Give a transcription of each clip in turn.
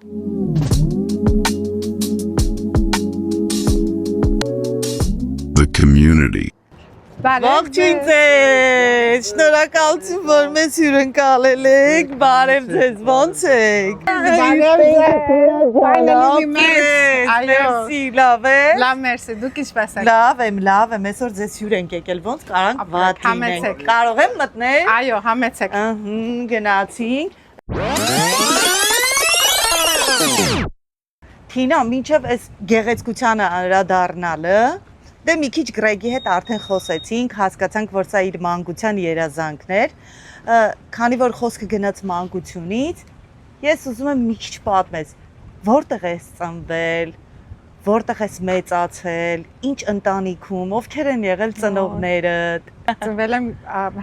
The community. Ողջույն ձեզ, շնորհակալություն, որ մեզ հյուրընկալել եք, բարև ձեզ, ոնց եք։ Բարև ձեզ, մերսի, լավ է։ լավ մերսի, դուք ինչպես եք։ Լավ եմ, այսօր ձեզ հյուր ենք եկել, ոնց կարանք վատ լինենք։ Կարող եմ մտնել։ Այո, համեցեք։ Գնացինք։ Թինա, մինչև այս գեղեցկությանը անդրադառնալը, դե մի քիչ Գրեգի հետ արդեն խոսեցինք, հասկացանք, որ սա իր մանկության երազանքն էր, քանի որ խոսքը գնաց մանկությունից, ես ուզում եմ մի քիչ պատմես, որտեղ ես ծնվել, որտեղ ես մեծացել, ինչ ընտանիքում, ովքեր են եղել ծնողներդ։ Ծնվել եմ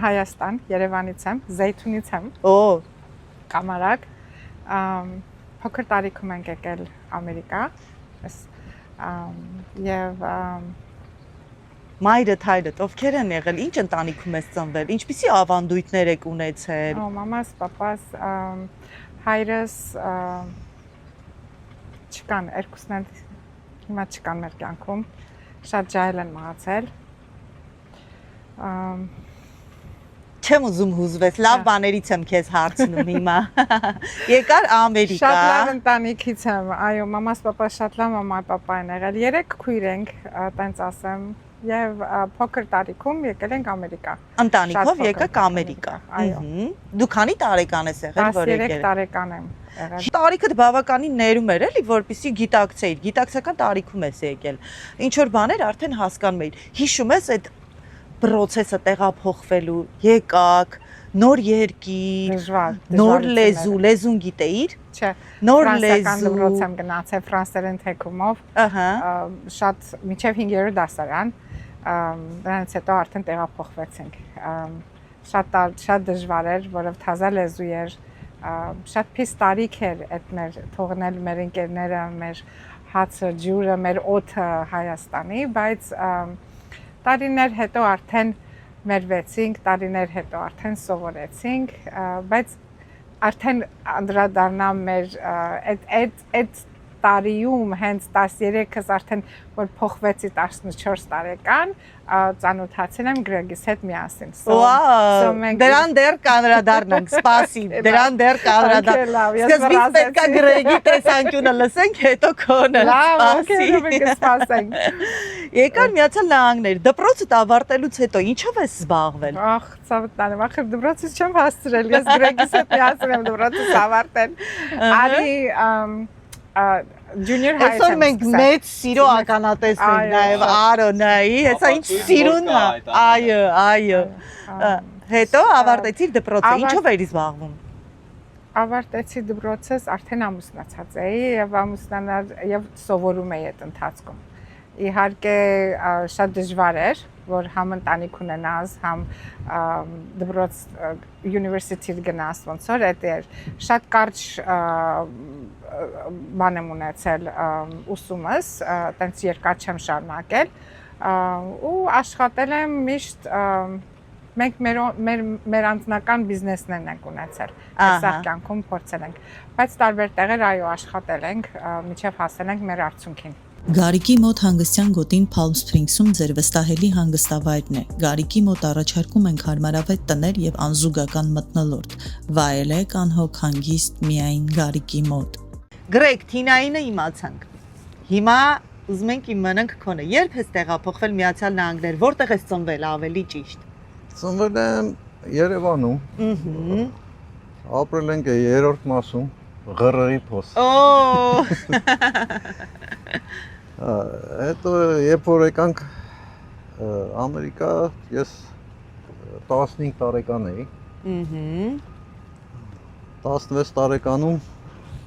Հայաստան, Երևանից եմ, Զեյթունից եմ։ Կամարակ։ Փոքր տարիքում ենք եկել Ամերիկա։ Եվ Մայրդ, հայրդ, ովքեր են եղել, ինչ ընտանիքում ես ծնվել, ինչպիսի ավանդույթներ եք ունեցել։ Մամաս, պապաս, հայրս չկան, երկուսն են հիմա չկան մեր կյանքում, շատ ջահել են մահացել։ Չեմ ուզում հուզվես, լավ բաներից եմ քեզ հարցնում հիմա։ Եկար Ամերիկա։ Շատ լավ ընտանիքից եմ, այո, մամաս, պապաս շատ լավ մամա, պապա են եղել, 3 քույր ենք, տենց ասեմ, եւ փոքր տարիքում եկել ենք Ամերիկա։ Ընտանիքով եկաք Ամերիկա։ Այո։ Դու քանի տարեկան ես եղել, որ եկել։ 13 տարեկան եմ եղել։ Տարիքդ բավականին ներում էր, էլի, որպեսզի գիտակցեիր, գիտակցական տարիքում ես եկել։ Ինչ որ բաներ արդեն հասկանում էիր։ Հիշում ես այդ process-ը տեղափոխվելու, եկաք, նոր երկիր, նոր լեզուն գիտեիր։ Չէ, նոր ֆրանսիական լեզու դպրոց եմ գնացել ֆրանսերեն թեկումով։ Շատ մինչև 5-րդ դասարան, դրանից հետո արդեն տեղափոխվեցինք։ Շատ դժվար էր, որովհետև թազա լեզու էր, շատ փիս տարիք էր այդ մեր թողնել մեր ընկերները, մեր հացը, ջուրը, մեր օդը Հայաստանի, բայց տարիներ հետո արդեն մերվեցինք, տարիներ հետո արդեն սովորեցինք, բայց արդեն անդրադառնամ մեր այդ տարիում հենց 13-ս արդեն որ փոխվեցի 14 տարեկան, ծանոթացել եմ Գրեգիս հետ միասին։ Դրան դեռ կանրադառնանք, սպասի, դրան դեռ կանրադառնանք։ Սկզբից պետք է Գրեգի տեսանկյունը լսենք, հետո քոնը։ Լավ, օքեյ, կսպասենք։ Եկան Միացյալ Նահանգներ, դպրոցդ ավարտելուց հետո ինչով ես զբաղվել։ Ախ, ցավտ տանեմ, ախր դպրոցից չեմ հասցրել, ես Գրեգիս հետ միասին եմ դպրոցից ավարտել։ Արի junior high Այսօր մենք մեծ սիրո ականատես ենք նաև Արոնայի, հեսա ինչ սիրուն է։ Այո։ Հետո ավարտեցիր դպրոցը, ինչով էիր զբաղվում։ Ավարտեցի դպրոցս, արդեն ամուսնացած էի եւ ամուսնանալ եւ սովորում էի այդ ընթացքում։ Իհարկե շատ դժվար էր, որ համ ընտանիք ունենաս, համ դպրոց university գնաս, ոնց որ այդ էր։ Շատ կարճ բան եմ ունեցել ուսումս, տենց երկար չեմ շարունակել ու աշխատել եմ միշտ մենք մեր անձնական բիզնեսներն ենք ունեցել, այսօր կյանքում փորձել ենք, բայց տարբեր տեղեր այո աշխատել ենք, մինչև հասել ենք մեր արդյունքին։ Գարիկի մոտ հանգստյան գոտին Palm Springs-ում ձեր վստահելի հանգստավայրն է։ Գարիկի մոտ առաջարկում ենք հարմարավետ տներ եւ անզուգական մթնոլորտ։ Վայելեք անհոգ հանգիստ միայն Գարիկի մոտ։ Գրեգ, Թինայինը իմացանք։ Հիմա ուզում ենք իմանանք քոնը։ Երբ ես տեղափոխվել Միացյալ Նահանգներ, որտեղ ես ծնվել ավելի ճիշտ։ Ծնվել եմ Երևանում։ Ապրել ենք 3-րդ մասում, Ղռռի փոս։ Հետո երբ որ եկանք Ամերիկա, ես 15 տարեկան էի։ 16 տարեկանում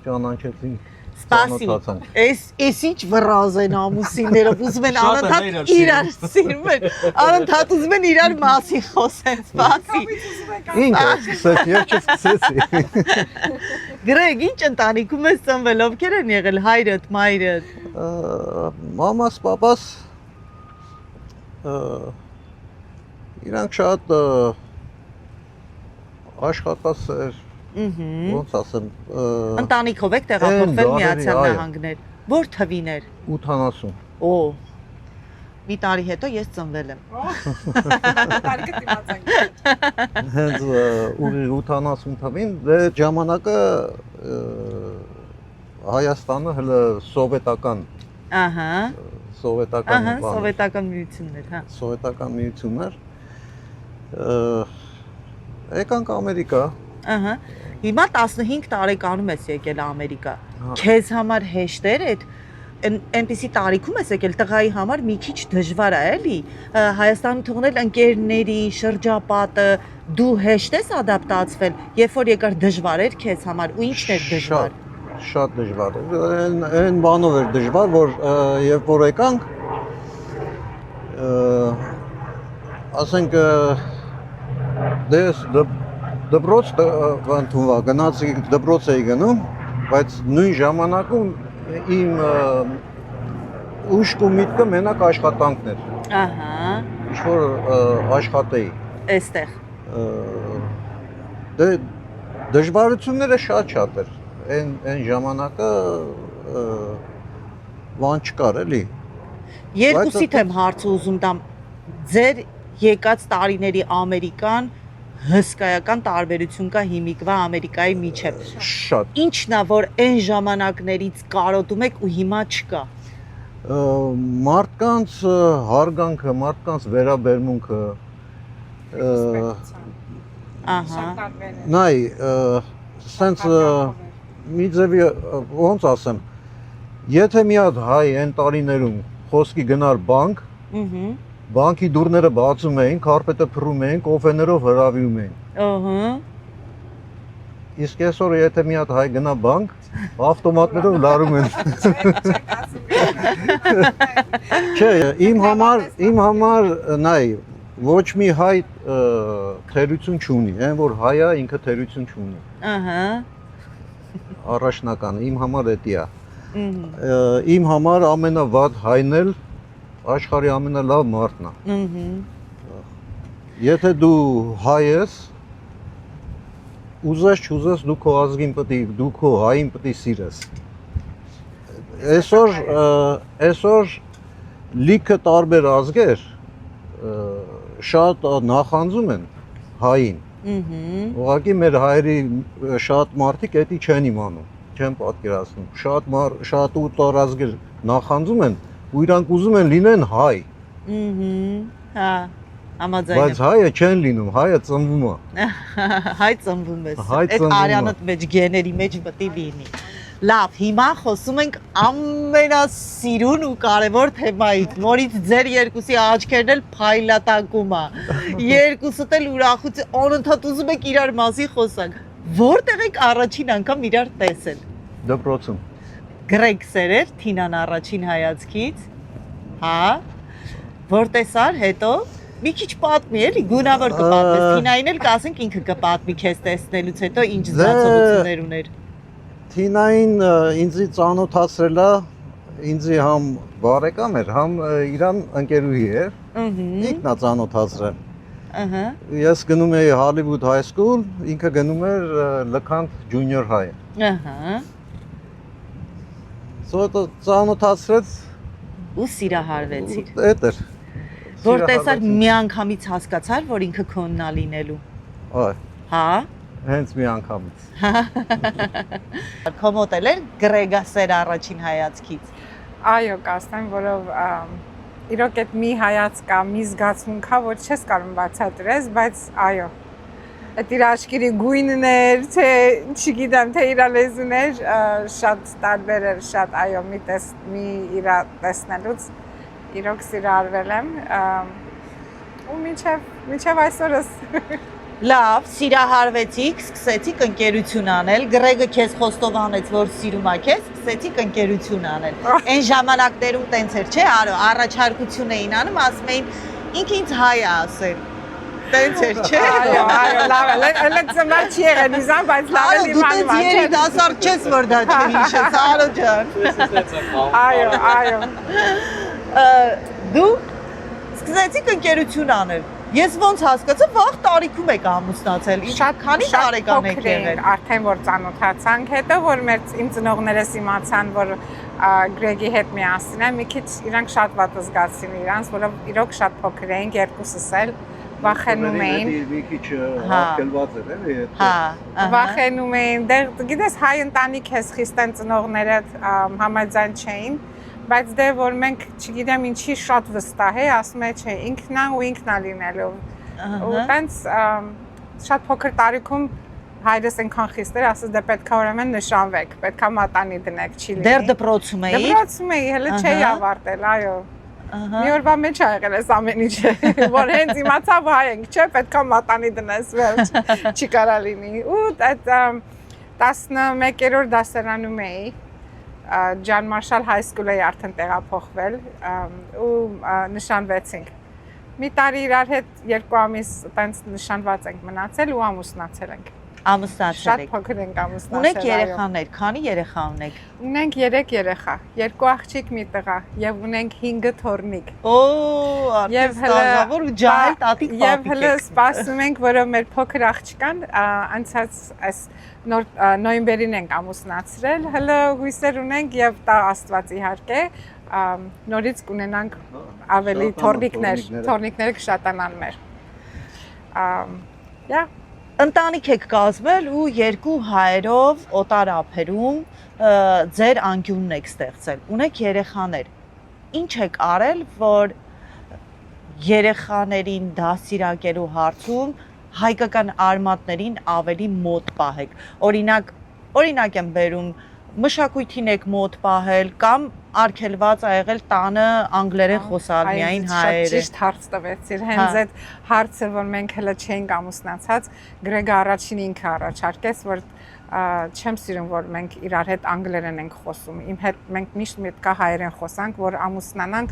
ճանաչեցինք ծանոթացանք։ Էս ինչ վռազ են ամուսիններով, ուզում են անընդհատ իրար սիրում են, անընդհատ ուզում են իրար մասին խոսեն, սպասի։ Ինչ սկսեց, ես չսկսեցի։ Գրեգ, ինչ ընտանիքում ես ծնվել, ովքեր են եղել հայրդ, մայրդ։ Մամաս, պապաս իրանք շատ աշխատասեր ոնց ասեմ, Ընտանիքով եք տեղափոխվել Այն Միացյալ դարերի, այո։ Նահանգներ։ Որ թվիներ։ 80 Օ։ Մի տարի հետո ես ծնվել եմ։ Տարիքը դիմաց ենք։ հենց ուղիղ 80 թվին դե ժամանակը Հայաստանը հələ սովետական Ահա։ սովետական Ահա, բան էր, սովետական միություններ, հա։ սովետական միություն էր եկանք Ամերիկա Ահա։ Հիմա 15 տարեկանում ես եկել Ամերիկա։ Հա։ Քեզ համար հեշտ էր այդ այնպիսի տարիքում ես եկել տղայի համար մի քիչ դժվար է, էլի։ Հայաստանում թողնել ընկերների շրջապատը, դու հեշտ ես ադապտացվել, երբ որ եկար դժվար էր քեզ համար ու ինչն էր դժվար։ շատ դժվար էր այն բանով էր դժվար որ երբ որ եկանք ասենք դες դպրոց ընդունվա գնացի դպրոց էի գնում բայց նույն ժամանակում իմ ուշք ու միտքը մենակ աշխատանքն էր Ահա, ինչ որ աշխատեի այստեղ։ դե դժվարությունները շատ էր այն ժամանակը բան չկար էլի Երկուսիդ եմ հարցը ուզում տամ։ Ձեր եկած տարիների Ամերիկան հսկայական տարբերություն կա հիմիկվա Ամերիկայի միջև։ շատ Ինչն է, որ այն ժամանակներից կարոտում եք ու հիմա չկա։ մարդկանց հարգանքը, մարդկանց վերաբերմունքը Ահա։ նայ սենց մի ձևի ոնց ասեմ եթե մի հատ հայ այն տարիներում խոսքի գնար բանկ Ահա։ բանկի դուռները բացում էին, քարպետը փռում էին, կոֆեներով հրավիրում էին Ահա։ իսկ այսօր եթե մի հատ հայ գնա բանկ ավտոմատներով լարում են չէ իմ համար նայ ոչ մի հայ թերություն չունի այն որ հայը ինքը թերություն չունի Ահա։ առաջնականը իմ համար էդի է իմ համար ամենավատ հայն էլ աշխարհի ամենալավ մարդն է Ահա։ եթե դու հայ ես ուզես չուզես դու քո ազգին դու քո հային պետք է սիրես այսօր լիքը տարբեր ազգեր շատ նախանձում են հային ուղղակի մեր հայերի շատ մարդիկ էդի չեն իմանում չեն պատկերացնում շատ ու տարազգեր նախանձում են ու իրանք ուզում են լինեն հայ Հա, համաձայն բայց հայը չեն լինում հայը ծնվում է Հայ ծնվում ես։ Հայ Այդ ծնվում է։ արյանդ մեջ գեների մեջ պետք է լինի։ Լավ, հիմա խոսում ենք ամենասիրուն ու կարևոր թեմայից, որից ձեր երկուսի աչքերն էլ փայլատակում է։ Երկուսդ էլ ուրախություն, անընդհատ ուզում եք իրար մասի խոսանք։ Որտեղ եք առաջին անգամ իրար տեսել։ դպրոցում Գրեգ սերեր Թինան առաջին հայացքից։ Հա։ Որ տեսար հետո մի քիչ պատմի էլի, գունավոր կպատմես։ Թինային էլ կասենք ինքը կպատմի քեզ տեսնելուց հետո ինչ զգացողություններ ուներ։ Թինային ինձի ծանոթացրել է ինձի համ բարեկամ էր, համ իրան ընկերուհի էր։ Ինքն է ծանոթացրել։ Ահա։ Ես գնում էի Hollywood High School, ինքը գնում էր Լքանթ Junior High։ Ահա։ Սոյտը ծանոթացրեց Ու սիրահարվեցիր։ էդ էր։ Որ տեսար միանգամից հասկացար, որ ինքը քոնն է լինելու։ Այ, Հա։ հենց մի անգամից։ Քո մոտ էլ էր Գրեգա սեր առաջին հայացքից։ Այո, կասեմ, որով իրոք այդ մի հայացք կա, մի զգացմունք կա, որ չես կարող բացատրես, բայց այո։ Այդ իր աչքերի գույնն էր, թե չգիտեմ, թե իր լեզուն էր, շատ տարբեր էր, շատ այո, մի իր տեսնելուց իրոք սիրահարվել եմ ու մինչև այսօրս Լավ, սիրահարվեցիք, սկսեցիք ընկերություն անել, Գրեգը քեզ խոստովանեց, որ սիրում է քեզ, սկսեցիք ընկերություն անել։ Այն ժամանակներում տենց էր, չէ՞, առաջարկություն էին անում, ասում էին, ինքը ինձ հայ է ասել։ Տենց էր, չէ՞։ Այո, լավ է, այդ ծմա չի եղել իզան, բայց լավ է իմանում։ Դու դες երիտասարդ չես, որ դա չհիշես, Արո ջան։ Այո։ Դու սկսեցիք ընկերություն անել։ Ես ոնց հասկացա, վաղ տարիքում եք ամուսնացել։ Քանի տարեկան եք եղել։ Արդեն որ ծանոթացանք, հետո որ մեր իմ ծնողներս իմացան, որ Գրեգի հետ միասին եմ, մի քիչ իրանք շատ վատ զգացին իրանց, որով իրոք շատ փոքր էին, երկուսս էլ վախենում էին։ Մի քիչ հակելված էր, էլի։ Վախենում էին, դեռ գիտես հայ ընտանիք ես խիստ են ծնողները համաձայն չէին, բայց դե որ մենք չգիտեմ ինչի շատ վստահ է, ասում է չէ, ինքնա ու ինքնա լինելու։ Ու տենց շատ փոքր տարիքում հայրս այնքան խիստ էր, ասես դե պետքա ուրեմն նշանվեք, պետքա մատանի դնեք, չի լինի։ Դեռ դպրոցում էի։ Դպրոցում էի, հələ չէի ավարտել, այո։ Մի օրվա մեջ ա եղել էս ամեն ինչը, որ հենց իմացավ հայ ենք, չէ, պետքա մատանի դնես, վերջ, չի կարա լինի։ Ու այդ 11-րդ դասարանում էի, Ջան Մարշալ High School էի արդեն տեղափոխվել ու նշանվեցինք։ Մի տարի իրար հետ 2 ամիս տենց նշանված ենք մնացել ու ամուսնացել ենք։ Ամուսնացել Շատ եք։ փոքր ենք ամուսնացել։ Ունեք երեխաներ, քանի երեխա ունեք։ Ունենք 3 երեխա, 2 աղջիկ, մի տղա, եւ ունենք 5 թոռնիկ։ Օ, արդեն ստազավոր ու ջահել տատիկ պապիկ։ Եվ հələ սպասում ենք, որով մեր փոքր աղջկան անցած այս նոյեմբերին ենք ամուսնացրել, հələ հույսեր ունենք եւ տա Աստված իհարկե, նորից կունենանք ավելի թոռնիկներ կշատանան մեր։ Ընտանիք եք կազմել ու 2 հայերով օտար ափերում ձեր անկյունն եք ստեղծել։ Ունեք երեխաներ։ Ինչ եք արել, որ երեխաներին դասիրակելու հարցում հայկական արմատներին ավելի մոտ պահեք։ Օրինակ եմ բերում, մշակույթին եք մոտ պահել կամ արգելված ա եղել տանը անգլերեն խոսալ միայն հայերը։ Ճիշտ հարց տվեցիր, հենց այդ հարցը, որ մենք հələ չենք ամուսնացած, Գրեգը առաջին ինքը առաջարկեց, որ չեմ սիրում, որ մենք իրար հետ անգլերեն ենք խոսում։ Իմ հետ մենք միշտ միտքա հայերեն խոսանք, որ ամուսնանանք,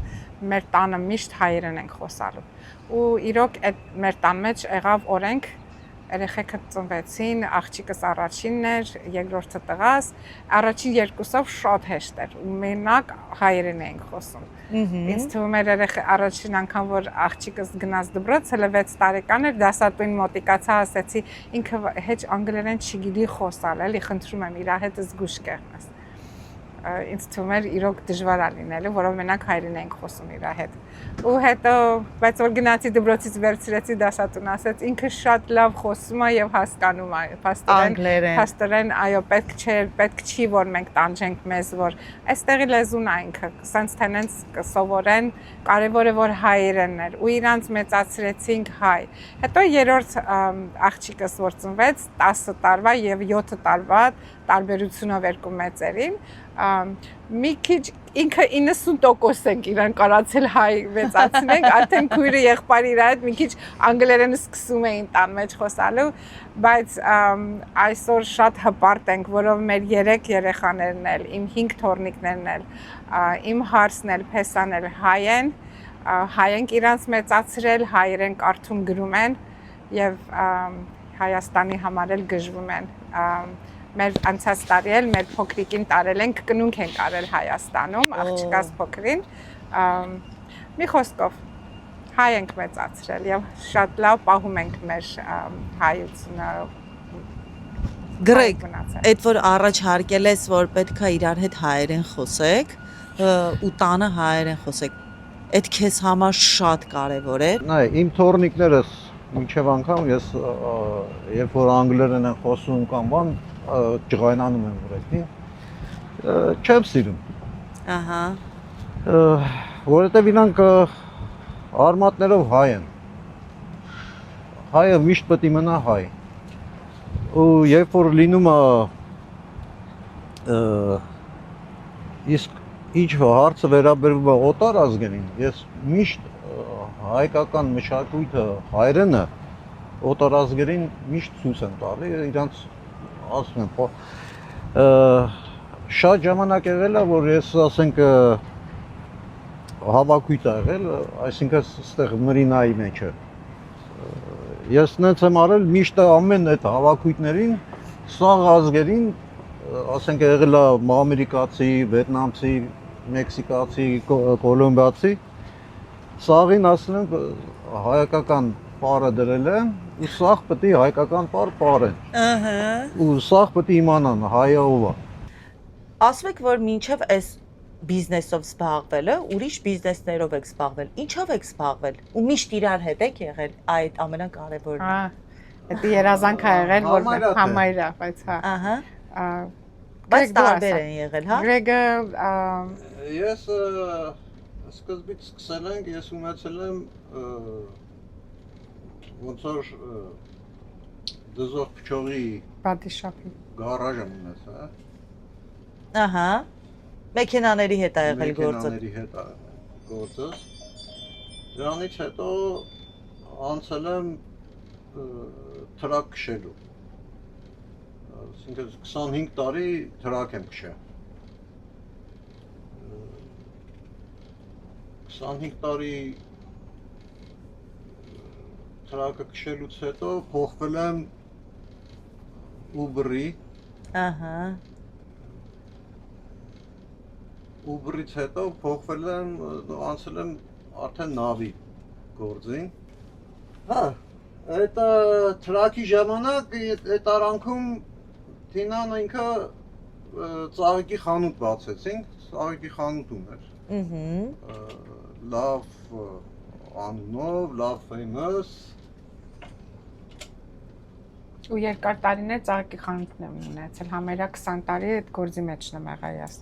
մեր տանը միշտ հայերեն ենք խոսալու։ Ու իրոք այդ մեր տան մեջ եղավ օրենք, երեխեքը ծնվեցին, աղջիկս առաջինն էր, երկրորդը տղաս, առաջին 2-ով շատ հեշտ էր ու մենակ հայերեն էինք խոսում։ Ինձ թվում էր առաջին անգամ, որ աղջիկս գնաց դպրոց, հələ 6 տարեկան էր, դասատուին մոտիկացա, ասեցի, ինքը հեչ անգլերեն չգիտի խոսալ, էլի խնդրում եմ իր հետ զգուշ կեղնես։ Ինձ թվում էր իրոք դժվար է լինելու, որով մենակ հայերեն ենք խոսում իր հետ։ Ու հետո, բայց որ գնացի դպրոցից վերցրեցի դասատուն, ասեց ինքը շատ լավ խոսում է եւ հասկանում է, փաստորեն, այո, պետք չի որ մենք տանջենք մեզ, որ այստեղի լեզուն է ինքը, սենց թենենց կսովորեն, կարևորը որ հայերենն էր ու իրանց մեծացրեցինք հայ։ Հետո երրորդ աղջիկս որ ծնվեց 10 տարվա եւ 7 տարվա տարբերությունով երկու մեծերին, մի քիչ ինքը 90% ենք իրան կարացել հայ մեծացնենք, արդեն քույրը եղբայրը իր հետ մի քիչ անգլերենը սկսում էին տան մեջ խոսալու, բայց այսօր շատ հպարտ ենք, որով մեր 3 երեխաներն էլ, իմ 5 թոռնիկներն էլ, իմ հարսն էլ, փեսան էլ հայ ենք իրանց մեծացրել, հայերեն կարդում գրում են եւ Հայաստանի համար էլ գժվում են։ Մեր անցած տարի էլ մեր փոքրիկին տարել ենք, կնունք ենք արել Հայաստանում, աղջկաս փոքրին։ Մի խոսքով հայ ենք մեծացրել եւ շատ լավ պահում ենք մեր հայությունը։ Գրեգ, այդ որ առաջարկել ես, որ պետքա իրար հետ հայերեն խոսեք, ու տանը հայերեն խոսեք, այդ քեզ համար շատ կարևոր է։ Նայ, իմ թոռնիկներս մինչև անգամ ես երբ որ անգլերեն են խոսում կամ բան ջղայնանում եմ որեքնի, չեմ սիրում։ Ահա։ Որովհետև իրանք արմատներով հայ են։ Հայը միշտ պետք է մնա հայ։ Ու երբ որ լինում է իսկ ինչ հարցը վերաբերվում է օտար ազգերին, ես միշտ հայկական մշակույթը հայրենը օտար ազգերին միշտ ցույց եմ տալի, իրանց ասում եմ, շատ ժամանակ եղել է, որ ես ասենք հավաքույթ ա եղել, այսինքն այստեղ Մրինայի մեջը։ Ես նենց եմ արել միշտ ամեն այդ հավաքույթներին սաղ ազգերին, ասենք եղել է ամերիկացի, վիետնամցի, մեքսիկացի, կոլումբիացի, սաղին ասում եմ հայկական պարը դրել եմ ու սաղ պետք է հայկական պարեն։ Ահա։ Ու սաղ պետք է իմանան հայը ով է։ Ասում եք, որ մինչև այս բիզնեսով զբաղվելը, ուրիշ բիզնեսներով եք զբաղվել։ Ինչով եք զբաղվել։ Ու միշտ իրար հետ եք եղել, այդ ամենակարևորն է։ Դա երազանք ա եղել, որ համայրա, բայց հա։ Ահա։ Բայց տարբեր են եղել, հա։ Գրեգը Ես սկզբից սկսել ենք, ես ունեցել եմ ոնց որ դզող փչողի բադիշապի գարաժ եմ ունեցել, Ահա։ Մեքենաների հետ ա եղել գործը։ մեքենաների հետ ա գործս։ Դրանից հետո անցել եմ թրակ քշելու։ Այսինքն 25 տարի թրակ եմ քշել։ 25 տարի թրակը քշելուց հետո փոխվել եմ Uber-ի, Ահա։ Uber-ից հետո փոխվել եմ, անցել եմ արդեն նավի գործին։ Հա, այդ թրակի ժամանակ այդ արանքում Թինան ինքը ծաղիկի խանութ բացեցինք, ծաղիկի խանութ ուներ։ Լավ անունով, լավ famous։ ու երկար տարիներ ծաղիկի խանութն եմ ունեցել, համարյա 20 տարի այդ գործի մեջն եմ եղել ես։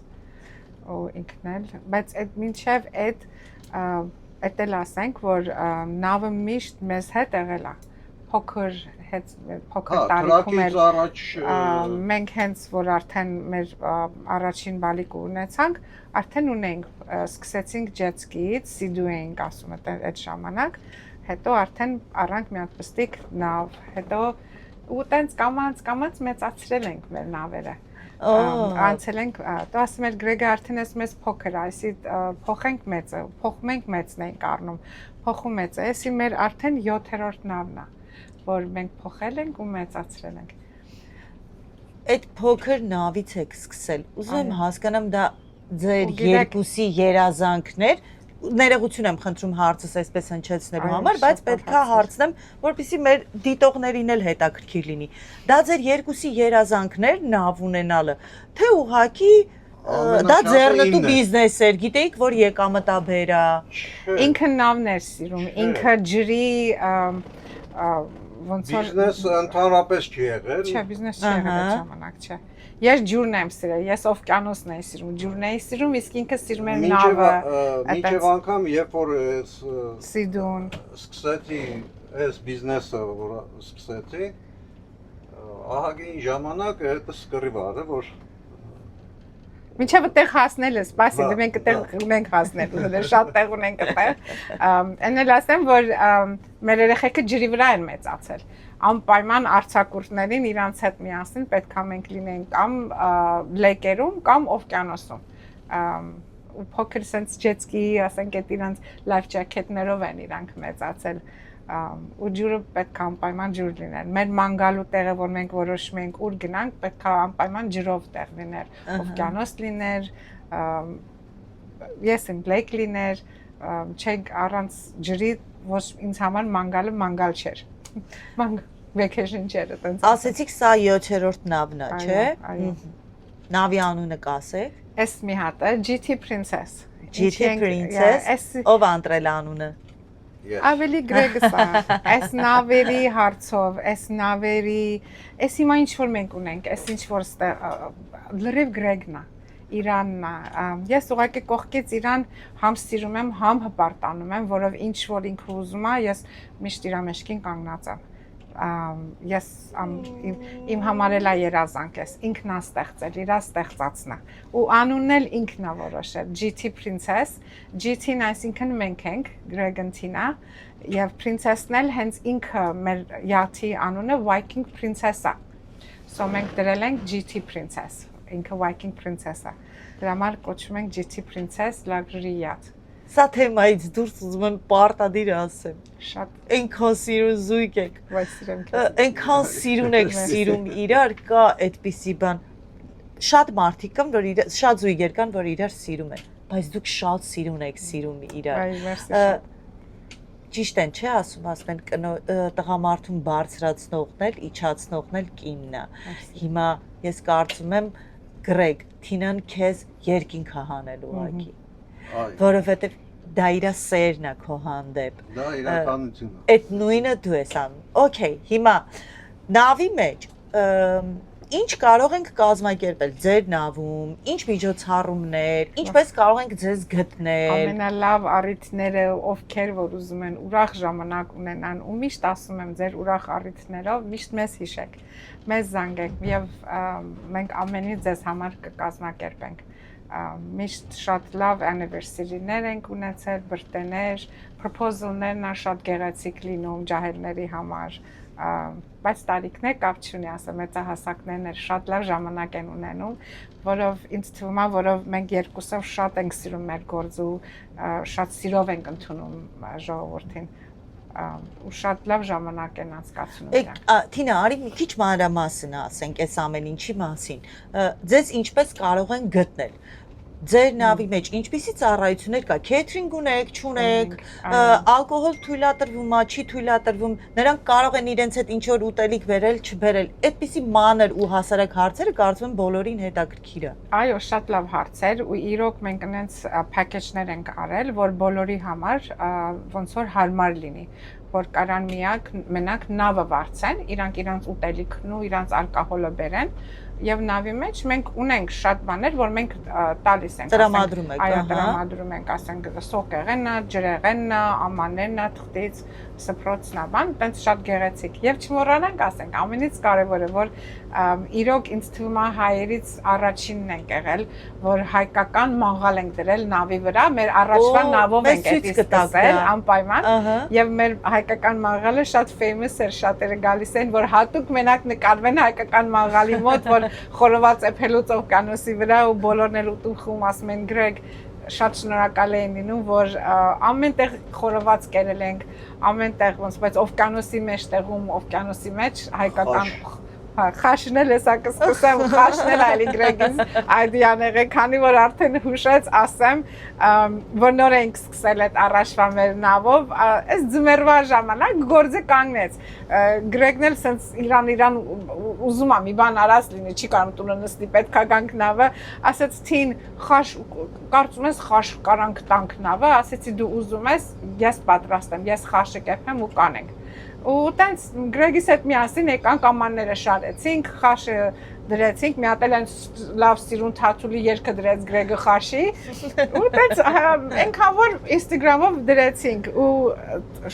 Ու ինքն էլ, բայց այդ մինչև այդ էլ ասենք, որ նավը միշտ մեզ հետ եղել է, փոքր տարիքում էլ մենք հենց որ արդեն մեր առաջին բալիկը ունեցանք, արդեն ունենք, սկսեցինք jet ski-ից, Sea-Doo էինք ասում այդ ժամանակ, հետո արդեն առանք մի հատ պստիկ նավ, հետո ու տենց կամած մեծացրել ենք մեր նավերը։ Անցել ենք, դու ասում ես Գրեգը արդեն ես մեզ փոքր, այսի փոխենք մեծը, փոխում ենք մեծն ենք առնում, փոխում մեծը, այսի մեր արդեն 7-րդ նավն է, որ մենք փոխել ենք ու մեծացրել ենք։ Այդ փոքր նավից եք սկսել։ Ուզում եմ հասկանամ դա ձեր երկուսի երազանքներ, ներողություն եմ խնդրում հարցս այսպես հնչեցնելու համար, բայց պետքա հարցնեմ, որպեսզի մեր դիտողներին էլ հետաքրքիր լինի։ Դա ձեր երկուսի երազանքներ նավ ունենալը, թե ուղղակի դա ձեռնտու բիզնես էր, գիտեիք, որ եկամտաբեր է։ Ինքը նավն էր սիրում, ինքը ջրի ոնց որ բիզնես ընդհանրապես չի եղել։ Չէ, բիզնես չի եղել այդ ժամանակ, չէ։ Ես ջուրն եմ սիրել, ես օվկիանոսն եմ սիրում, ջուրն եմ սիրում, իսկ ինքը սիրում էր նավը։ Մինչև անգամ երբ որ Sea-Doo-ն սկսեցի այս բիզնեսը, որ սկսեցի, ահագին ժամանակ հետը սկրիվ արը, որ Մինչև այդտեղ հասնել է, սպասի, մենք այդտեղ ունենք հասնել, շատ տեղ ունենք այդտեղ։ Այն էլ ասեմ, որ մեր երեխեքը ջրի վրա են մեծացել։ Անպայման արձակուրդներին իրանց հետ միասին պետք է մենք լինենք կամ լեկերում կամ օվկիանոսում։ Ու փոքր sense jet ski, ասենք այդ իրանց life jacket-ներով են իրանք մեծացել։ Ու ջուրը պետք է անպայման ջուր լիներ։ Մեր մանգալու տեղը, որ մենք որոշում ենք ուր գնանք, պետք է անպայման ջրով տեղ լիներ, օվկիանոս լիներ, ես իմ լեկ լիներ, չենք առանց ջրի ոչ ինձ համար մանգալը մանգալ չէր։ Vacation չէր այտենց։ Ասեցիք սա 7-րդ նավն է, չէ՞։ Այո։ Նավի անունը կասեք։ Էս մի հատ է GT Princess։ GT Princess։ Ով ընտրել անունը։ Ավելի Գրեգս է։ Այս նավերի հարցով, այս նավերի, այս հիմա ինչ որ մենք ունենք, այս ինչ որ լրիվ Գրեգն է։ Իրանն է։ Ես ուղղակի կողքից իրան համ սիրում եմ, համ հպարտանում եմ, որով ինչ որ ինքը ուզում է, ես միշտ իր մեջքին կանգնած եմ։ Ես իմ համար էլ է երազանք ես, ինքն է ստեղծել, իրա ստեղծածն է։ Ու անունն էլ ինքն է որոշել, GT Princess, GT-ն այսինքն մենք ենք, Greg-ն Tina, եւ Princess-ն էլ հենց ինքը մեր յաթի անունը Viking Princess է։ So մենք դրել ենք GT Princess, ինքը Viking Princess է։ Դրա համար կոչում ենք GT Princess Luxury Yacht։ Սա թեմայից դուրս ուզում եմ պարտադիր ասեմ։ Շատ Այնքան սիրուն զույգ եք։ բայց սիրեմ քեզ։ Այնքան սիրուն եք սիրում իրար, կա այդպիսի բան։ Շատ մարդիկ կան, որ շատ զույգեր կան, որ իրար սիրում են, բայց դուք շատ սիրուն եք սիրում իրար։ Այ մերսի շատ։ ճիշտ են, չէ՞ ասում են տղամարդուն բարձրացնողն էլ, իջացնողն էլ կինն է։ Հիմա ես կարծում եմ Գրեգ, Թինան քեզ երկինք է հանել ուղղակի։ Որովհետև դա իր սերն է քո հանդեպ։ Դա իրականությունն է։ Այդ նույնը դու ես անում։ Okay, հիմա նավի մեջ ինչ կարող ենք կազմակերպել ձեր նավում, ինչ միջոցառումներ, ինչպես կարող ենք ձեզ գտնել։ Ամենալավ առիթները ովքեր որ ուզում են ուրախ ժամանակ ունենան ու միշտ ասում եմ ձեր ուրախ առիթներով միշտ մեզ հիշեք, մեզ զանգեք եւ մենք ամենից ձեզ համար կկազմակերպենք։ Միշտ շատ լավ anniversary-ներ ենք ունեցել, բրտեներ, proposal-ներն շատ գեղեցիկ լինում ջահելների համար, բայց տարիքներ կապ չունի, ասեմ, մեծահասակներն էլ շատ լավ ժամանակ են ունենում, որով ինձ թվում է, որով մենք երկուսով շատ ենք սիրում մեր գործը ու շատ սիրով ենք ընդունում ժողովրդին ու շատ լավ ժամանակ են անցկացնում նրանք։ Թինա, արի մի քիչ մանրամասն ասենք այս ամեն ինչի մասին։ Ձեզ ինչպես կարող են գտնել։ Ձեր նավի մեջ ինչպիսի ծառայություններ կա, քեթրինգ ունեք, չունեք, ալկոհոլ թույլատրվում է, չի թույլատրվում, նրանք կարող են իրենց հետ ինչ որ ուտելիք բերել, չբերել։ Այդպիսի մանր ու հասարակ հարցերը կարծում եմ բոլորին հետաքրքիր է։ Այո, շատ լավ հարցեր ու իրոք մենք այնց փակեջներ ենք արել, որ բոլորի համար ոնց որ հարմար լինի, որ կարան մենակ նավը վարձեն, իրանց ուտելիքն ու իրանց ալկոհոլը բերեն եւ նավի մեջ մենք ունենք շատ բաներ, որ մենք տալիս ենք, տրամադրում ենք, այո, տրամադրում ենք, ասենք սոկեղենը, ջրեղենը, ամանենը, թղթից, սփռոցնա բան, տենց շատ գեղեցիկ եւ չմոռանանք, ասենք, ամենից կարեւորը, որ իրոք ինձ թվում է հայերից առաջինն ենք եղել, որ հայկական մաղալ ենք դրել նավի վրա, մեր առաջվա նավով ենք էդի սկսել, անպայման, եւ մեր հայկական մաղալը շատ famous էր, շատերը գալիս են, որ հատուկ մենակ նկարվեն հայկական մաղալի մոտ, որ խորոված էփելուց օվկիանոսի վրա ու բոլորն էլ ուտում խում ասում են Գրեգ շատ շնորհակալ էին լինում, որ ամենտեղ խորոված կերել ենք, ամենտեղ ոնց բայց օվկիանոսի մեջ տեղում, օվկիանոսի մեջ հայկական խաշն էլ էսա կսկսեմ, խաշն էլ այլի Գրեգից այդյան եղեք, քանի որ արդեն հուշեց, ասեմ, որ նոր ենք սկսել այդ առաջվա մեր նավով, այս ձմեռվա ժամանակ գործը կանգնեց, Գրեգն էլ սենց իրան ուզում է մի բան արած լինի, չի կարող տունը նստի, պետք է գանք նավը, ասեց Թին, խաշ, կարծում ես խաշ կարանք տանք նավը, ասեցի դու ուզում ես, ես պատրաստ եմ, ես խաշը կեփեմ ու կանենք։ Ու տենց Գրեգիս հետ միասին եկանք ամանները շարեցինք, խաշը դրեցինք, մի հատ էլ լավ սիրուն թաթուլի երգը դրեց Գրեգը խաշի, ու տենց այնքան որ Instagram-ով դրեցինք ու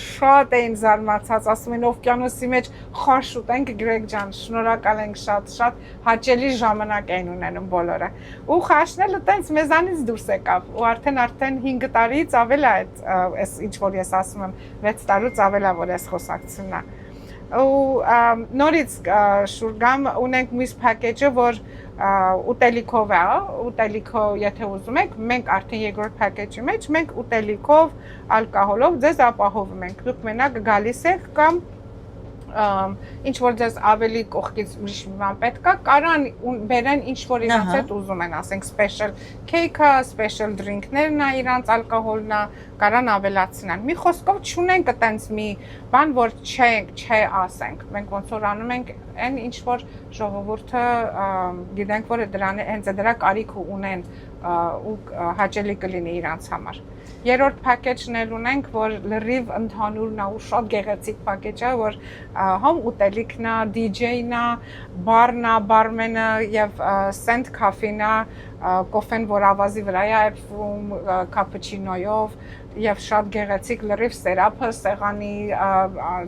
շատ էին զարմացած, ասում են օվկիանոսի մեջ խաշ ուտենք Գրեգ ջան, շնորհակալ ենք շատ հաճելի ժամանակ էին ունենում բոլորը։ Ու խաշն էլ տենց մեզանից դուրս եկավ ու արդեն 5 տարիից ավել է այս ինչ որ ես ասում եմ 6 տարուց ավել է որ այս խոսակցությունն է։ Ու նորից շուրգամ ունենք մյուս փակեջը, որ ուտելիքով է, ուտելիքով եթե ուզում եք, մենք արդեն երկրորդ փակեջի մեջ մենք ուտելիքով, ալկոհոլով ձեզ ապահովում ենք։ Դուք մենակ գալիս եք կամ ինչ որ ձեզ ավելի կողքից ուրիշ մի բան պետք է, կարան բերեն ինչ որ իրանց հետ ուզում են, ասենք special cake-ը, special drink-ներն է, իրանց ալկոհոլն է, կարան ավելացնեն։ Մի խոսքով չունենք այտենց մի բան, որ չէ ասենք։ Մենք ոնց որ անում ենք այն ինչ որ ժողովուրդը գիտենք, որ դրան հենց դրա կարիք ունեն ու հաճելի կլինի իրանց համար։ Երրորդ փակեջն էլ ունենք, որ լրիվ ընդհանուրն է ու շատ գեղեցիկ փակեջ է, որ համ ուտելիքն է, DJ-ն է, բարն է, բարմենը եւ սենթ կաֆին է, կոֆեն, որ ավազի վրա է այփվում, կապուչինոյով եւ շատ գեղեցիկ լրիվ սերափը, սեղանի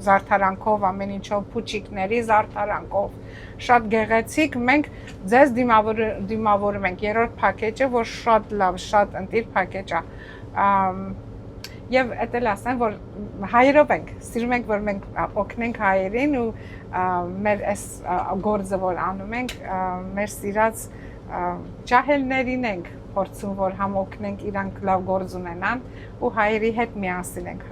զարդարանքով, ամեն ինչով, փուչիկների զարդարանքով, շատ գեղեցիկ, մենք ձեզ դիմավորում ենք երրորդ փակեջը, որ շատ լավ, շատ ընտիր փակեջ է։ Եվ էդ էլ ասեմ, որ հայերով ենք, սիրում ենք, որ մենք օգնենք հայերին ու մեր այս գործը, որ անում ենք, մեր սիրած ջահելներին ենք փորձում, որ համ օգնենք իրանք լավ գործ ունենան ու հայերի հետ միասին ենք,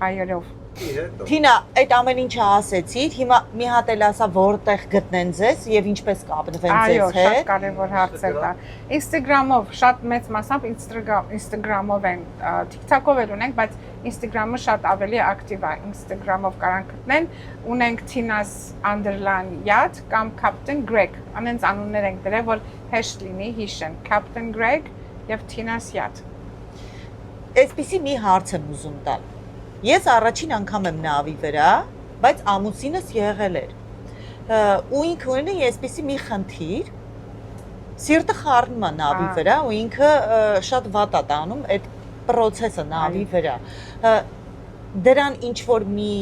հայերով Թինա, այդ ամեն ինչը ասեցիք, հիմա մի հատ էլ ասա որտեղ գտնեն ձեզ եւ ինչպես կապնվեն Այո, ձեզ հետ։ շատ կարևոր հարց է դա։ Instagram-ով շատ մեծ մասամբ Instagram-ով են, TikTok-ով էլ ունենք, բայց Instagram-ը շատ ավելի ակտիվ է։ Instagram-ով կարան գտնեն, ունենք Tina's underline yacht կամ Captain Greg։ Անենց անուններ ենք դրել, որ հեշտ լինի հիշեն։ Captain Greg եւ Tina's yacht։ Այսպեսի մի հարց եմ ուզում տալ։ Ես առաջին անգամ եմ նավի վրա, բայց ամուսինս եղել էր։ Ու ինքը ունի այսպեսի մի խնդիր, սիրտը խառնում է նավի վրա, ու ինքը շատ վատ է տանում այդ process-ը նավի վրա։ Դրան ինչ որ մի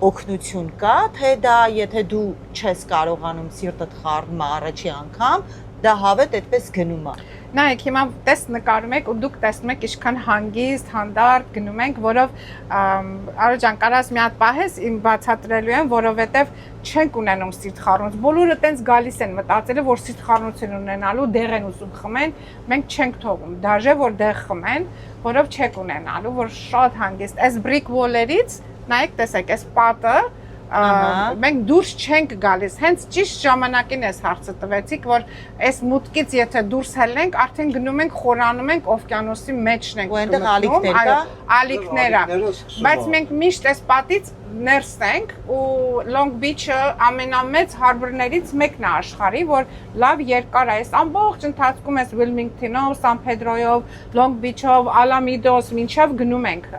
օգնություն կա, թե դա եթե դու չես կարողանում սիրտդ խառնում է առաջի անգամ, դա հավետ այդպես գնում է։ Նայեք, հիմա տես նկարում եք ու դուք տեսնում եք ինչքան հանգիստ, հանդարտ գնում ենք, որով Արա ջան, կարաս մի հատ պահես, իմ բացատրելու եմ, որովհետև չենք ունենում սիրտխառնոց։ Բոլորը տենց գալիս են մտածելը, որ սիրտխառնություն ունենալու դեղ են ուզում խմեն, մենք չենք թողում։ Դաժե որ դեղ խմեն, որով չեք ունենալու, որ շատ հանգիստ։ Այս brick wall-երից, նայեք, տեսեք, այս պատը մենք դուրս չենք գալիս, հենց ճիշտ ժամանակին էս հարցը տվեցիք, որ այս մուտքից եթե դուրս հելնենք, արդեն գնում ենք խորանում ենք օվկիանոսի մեջն ենք Այնտեղ ալիքներ կա, ալիքներ է, բայց մենք միշտ այս պատից ներս ենք ու Long Beach-ը ամենամեծ հարբորներից մեկն է աշխարհի, որ լավ երկար է, այս ամբողջ ընթացքում էս Wilmington-ով, San Pedro-ով, Long Beach-ով, Alamitos մինչև գնում ենք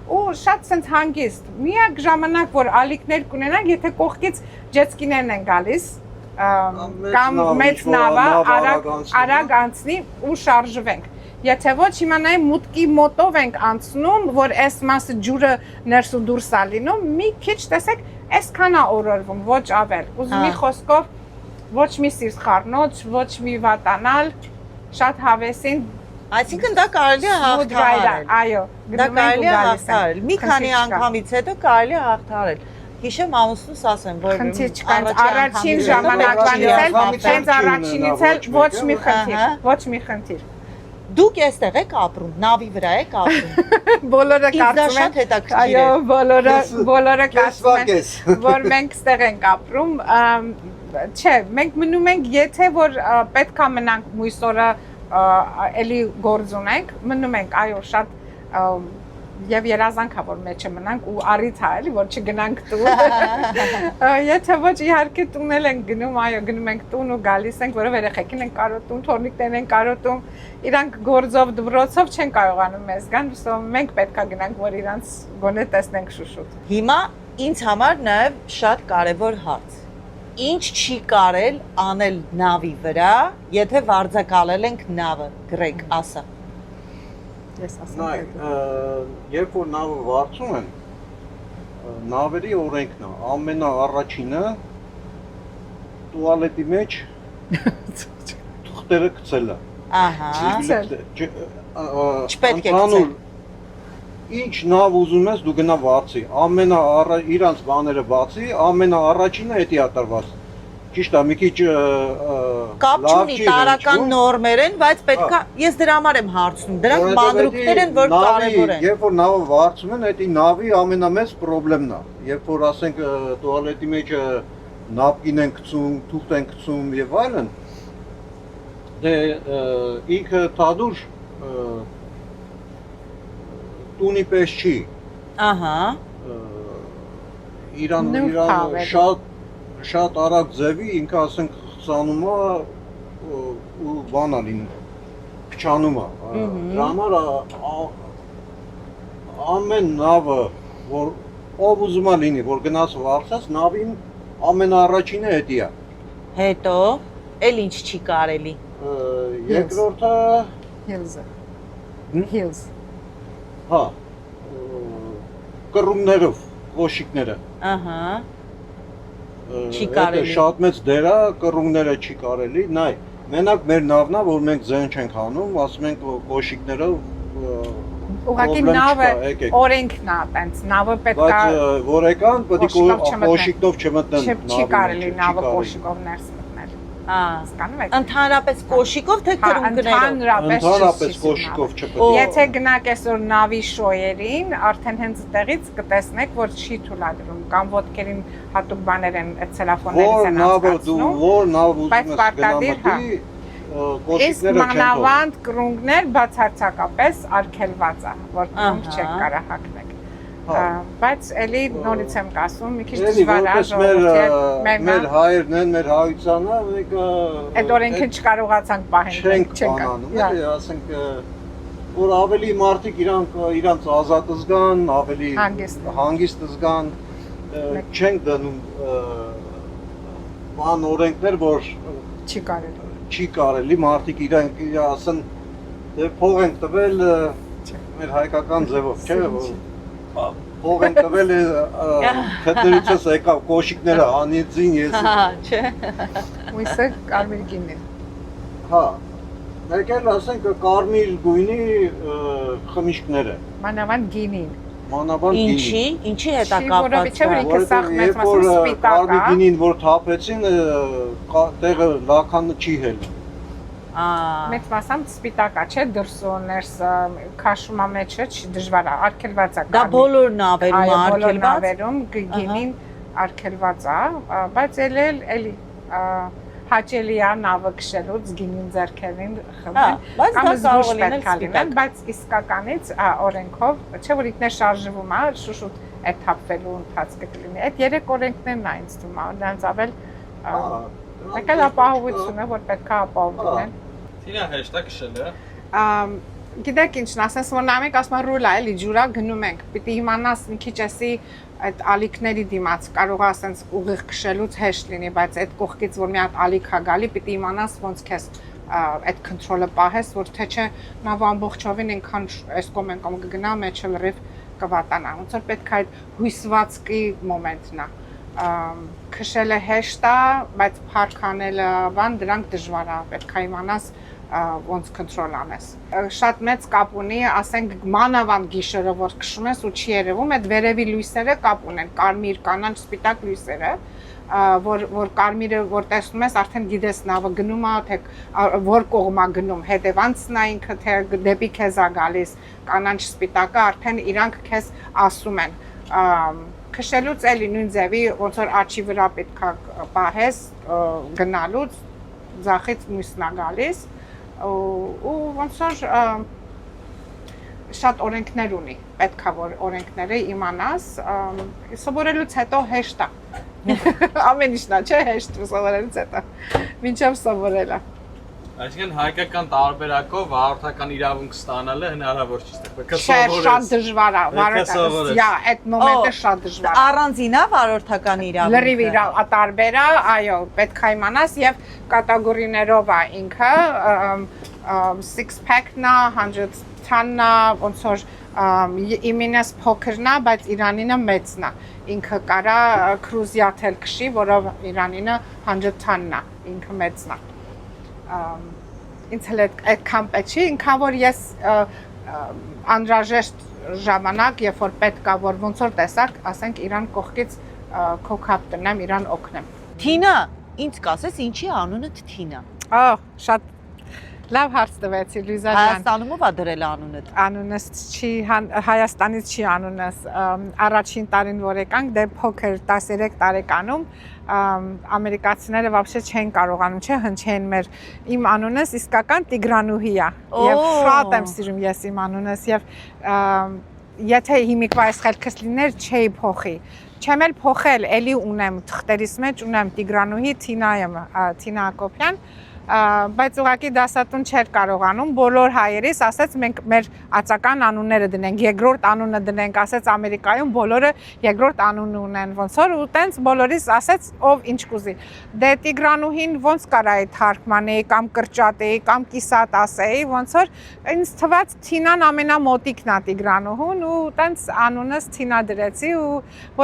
ու շատ sense հանգիստ։ Միակ ժամանակ, որ ալիքներ կունենանք, եթե կողքից ջետսկիներն են գալիս, կամ մեծ նավը արագ անցնի ու շարժվենք։ Եթե ոչ, հիմա նայ մուտքի մոտով ենք անցնում, որ այս մասը ջուրը ներս ու դուրս է լինում, մի քիչ տեսեք, այսքան է օրորվում, ոչ ավել։ Ուզում մի խոսքով ոչ մի սիրտխառնոց, ոչ մի վատանալ, շատ հավեսին Այսինքն դա կարելի է հաղթահարել։ Այո, դա կարելի է հաղթահարել։ Մի քանի անգամից հետո կարելի է հաղթահարել։ Հիշեմ ամուսնուս ասեմ, որ առաջին ժամանակվանից էլ, հենց առաջինից էլ ոչ մի խնդիր, ոչ մի խնդիր։ Դուք այստեղ եք ապրում, նավի վրա եք ապրում։ Բոլորը կարծում են, այո, բոլորը կարծում են, որ մենք այստեղ ենք ապրում։ Չէ, մենք մնում ենք, եթե որ պետքա մնանք մույս օրը էլի գործ ունենք, մնում ենք, այո, շատ եւ երազանք է որ մեջը մնանք ու առիթ է էլի որ չգնանք տուն։ Եթե ոչ իհարկե տունել ենք գնում, այո, գնում ենք տուն ու գալիս ենք, որով երեխեքին են կարոտում, թորնիկներն են կարոտում, իրանք գործով դպրոցով չեն կարողանում մեզ գան, ուսում մենք պետքա գնանք, որ իրանց գոնե տեսնենք շուշուտ։ Հիմա ինձ համար նաեւ շատ կարեւոր հարց։ Ինչ չի կարել անել նավի վրա, եթե վարձակալել ենք նավը, Գրեգ, ասա։ Ես ասեմ։ Նայ, երբ որ նավը վարձում են, նավերի օրենքն է, ամենաառաջինը տուալետի մեջ թուղթերը գցելը։ Ահա։ Չպետք է գցել։ Ինչ նավ ուզում ես դու գնա վարձի, իրանց բաները բացի, ամենաառաջինը էդի է տրված։ Ճիշտ է, մի քիչ կապ չունի տարական նորմեր են, բայց պետքա ես դրա համար եմ հարցնում։ Դրանք մանրուքներ են, որ կարևոր են։ Երբ որ նավը վարձում են, դա նավի ամենամեծ խնդիրն է։ Երբ որ ասենք տուալետի մեջ նապկին են գցում, թուղթ են գցում եւ այլն, դե ինքը թադուր տունի պես չի։ Ահա։ Իրան շատ արագ ձևի ինքը ասենք խցանում է ու բանա լինում, փչանում է։ Դրա համար ամեն նավը, որ ով ուզում է լինի, որ գնաց վարձած, նավին ամենաառաջինը էդի է։ Հետո էլ ինչ չի կարելի։ Երկրորդը Hills։ Հա, կռումներով, ղոշիկները։ Ահա։ Չի կարելի։ Շատ մեծ դեր է, կռումները չի կարելի։ Նայ, մենակ մեր նավն է, որ մենք ձեն չենք հանում, ասում ենք ղոշիկներով ուղղակի նավը օրենքն է, տենց նավը պետք է Բայց որ եկան, պետք է ղոշիկով չմտնեն։ Չի կարելի նավը ղոշիկով ներս մտնել։ Հասկանում եք։ Ընդհանրապես կոշիկով թե կրունկներով։ Ընդհանրապես կոշիկով չպետք է։ Եթե գնաք այսօր նավի շոյերին, արդեն հենց այդտեղից կտեսնեք, որ չի թույլատրում կամ ոտքերին հատուկ բաներ են այդ ցելոֆոններից են անցկացնում։ Որ նավ ուզում ես պարտադիր, գնամտի, Իսկ մանավանդ կրունկներ բացարձակապես արգելված է, որ կրունկ չեք կարող հագնել։ Բայց էլի նորից եմ ասում, մի քիչ դժվար է ժողովրդի մեր հայերն են, մեր հայությանը, մենք այդ օրենքին չկարողացանք պահենք, չենք անում, ասենք որ ավելի մարդիկ իրանց ազատ զգան, ավելի հանգիստ զգան, չենք դնում բան օրենքներ, որ չի կարելի մարդիկ իրանք ասեն դե փող են տվել մեր հայկական ձևով, չէ՞ որ փող են տվել հետներիցս եկավ կոշիկները հանեցին ես չէ Ույսը կարմիր գինն է հա մեկ էլ ասենք կարմիր գույնի խմիչքները մանավանդ գինին Ինչի հետ է կապված կարմիր գինին որ թափեցին տեղը լաքանը չի հելնում Մեծ մասամբ սպիտակա չէ դրսոն ներսը քաշումա մեջը դժվար է արգելված է Դա բոլոր նավերում է բոլոր նավերում գինին արգելված է բայց էլի հաճելի է նավը քշելուց գինին ձեռքերին խմել կամ զգուշ պետք է լինել բայց իսկականից օրենքով չէ որ ինքն է շարժվում է շուշուտ այդ թափվելու ընթացքը կլինի այդ երեք օրենքներն է ինձ թվում է դրանց ավել Եկել ապահովությունը, որ պետք է ապահով լինեն։ Թինա հեշտ է քշելը։ Գիտեք ինչն ասես, որ նամիկ ասում է ռուլ է, էլի ջուրա գնում ենք։ Պիտի իմանաս մի քիչ էսի այդ ալիքների դիմաց կարող է ասենց ուղիղ քշելուց հեշտ լինի, բայց այդ կողքից որ մի հատ ալիք է գալի, պիտի իմանաս ոնց քեզ այդ կոնտրոլը պահես, որ թե չէ նավ ամբողջովին այնքան այս կոմ կգնա, մեջը լրիվ կվատանա։ Ոնց որ պետք է այդ հույսվածքի մոմենտն է։ Քշելը հեշտ է, բայց փառք անելը բան դրանք դժվար է, պետք է իմանաս ոնց կոնտրոլ անես։ Շատ մեծ կապ ունի, ասենք մանավանդ գիշերը որ քշում ես ու չի երևում, այդ վերևի լույսերը կապ ունեն, կարմիր, կանաչ, սպիտակ լույսերը, որ կարմիրը որ տեսնում ես, արդեն գիտես նավը գնում է, թե որ կողմ է գնում, հետևանցն է ինքը, թե դեպի քեզ է գալիս, կանաչ, սպիտակը արդեն իրանք քեզ ասում են Քշելուց էլի նույն ձևի ոնց որ աչի վրա պետք է պահես գնալուց ձախից մյուսն է գալիս ու ոնց որ շատ օրենքներ ունի պետք է որ օրենքները իմանաս սովորելուց հետո հեշտ է ամեն ինչն է չէ հեշտ սովորելուց հետո մինչև սովորելը Այսինքն հայկական տարբերակով վարորդական իրավունք ստանալը հնարավոր չի ստեղ։ Շատ դժվար է, վարորդական։ Այդ մոմենտը շատ դժվար է։ Առանձին է վարորդական իրավունքը։ Լրիվ տարբեր է, այո, պետք է իմանաս եւ կատեգորիներով է ինքը 6 pack-ն է, 100 ton-ն է, ոնց որ իմինս փոքրն է, բայց Իրանինը մեծն է։ Ինքը կարա cruise yacht-ել քշի, որով Իրանինը 100 ton-ն է, ինքը մեծն է։ Ինձ հետ այդքան պետք չի, ինքան որ ես անհրաժեշտ ժամանակ, երբ որ պետք է որ ոնց որ տեսակ, ասենք Իրան կողքից քո քապ տնեմ, Իրան օգնեմ։ Թինա, ինձ կասես ինչի անունդ Թինա։ Շատ լավ հարց տվեցի Լյուզա ջան։ Հայաստանում ով է դրել անունդ։ Անունս չի Հայաստանից չի անունս։ Առաջին տարին որ եկանք, դե փոքր 13 տարեկանում ամերիկացիները вообще չեն կարողանում, չէ, հնչեն մեր իմ անունս իսկական Տիգրանուհի է։ Եվ շատ եմ սիրում ես իմ անունս եւ եթե հիմիկվա այս խելքս լիներ, չէի փոխի։ Չեմ էլ փոխել, էլի ունեմ թղթերիս մեջ ունեմ Տիգրանուհի Թինա եմ, Թինա Հակոբյան բայց ուղղակի դասատուն չէր կարողանում բոլոր հայերիս ասեց մենք մեր ածական անունները դնենք երկրորդ անունը դնենք ասեց Ամերիկայում բոլորը երկրորդ անուն ունեն ոնց որ ու տենց բոլորիս ասեց ով ինչ կուզի դե Տիգրանուհին ոնց կարա այդ թարգմանեի կամ կրճատեի կամ կիսատ ասեի ոնց որ ինձ թվաց Թինան ամենամոտիկն է Տիգրանուհուն ու տենց անունս Թինա դրեցի ու